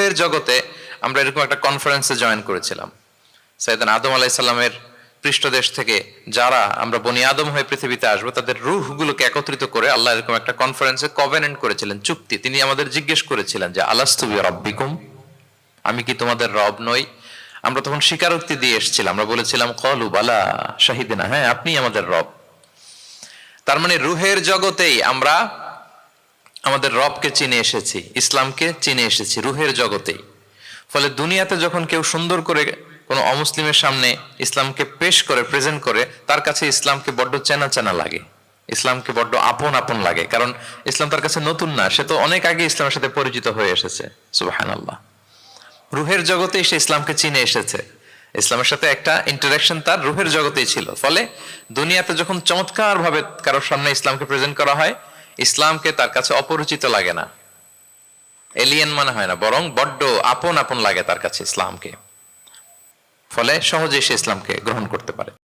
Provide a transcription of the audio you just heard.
রুহের জগতে আমরা এরকম একটা কনফারেন্সে জয়েন করেছিলাম। সাইয়েদনা আদম আলাইহিস সালামের পৃষ্ঠদেশ থেকে যারা আমরা বনি আদম হয়ে পৃথিবীতে আসবো তাদের রূহগুলোকে একত্রিত করে আল্লাহ এরকম একটা কনফারেন্সে কভেনেন্ট করেছিলেন, চুক্তি। তিনি আমাদের জিজ্ঞেস করেছিলেন যে আলাস্তু বিরাব্বিকুম, আমি কি তোমাদের রব নই? আমরা তখন স্বীকারোক্তি দিয়ে এসেছিলাম, আমরা বলেছিলাম ক্বালু বালা শাহিদিনা, হ্যাঁ আপনি আমাদের রব। তার মানে রুহের জগতেই আমরা আমাদের রবকে চিনে এসেছি, ইসলামকে চিনে এসেছি রুহের জগতেই। ফলে দুনিয়াতে যখন কেউ সুন্দর করে কোনো অমুসলিমের সামনে ইসলামকে পেশ করে, প্রেজেন্ট করে, তার কাছে ইসলামকে বড্ড চেনা চেনা লাগে, ইসলামকে বড্ড আপন আপন লাগে। কারণ ইসলাম তার কাছে নতুন না, সে তো অনেক আগে ইসলামের সাথে পরিচিত হয়ে এসেছে। সুবহানাল্লাহ। রুহের জগতেই সে ইসলামকে চিনে এসেছে, ইসলামের সাথে একটা ইন্টারাকশন তার রুহের জগতেই ছিল। ফলে দুনিয়াতে যখন চমৎকার ভাবে কারোর সামনে ইসলামকে প্রেজেন্ট করা হয়, ইসলামকে তার কাছে অপরিচিত লাগে না, এলিয়েন মনে হয় না, বরং বড্ড আপন আপন লাগে তার কাছে ইসলামকে। ফলে সহজেই সে ইসলামকে গ্রহণ করতে পারে।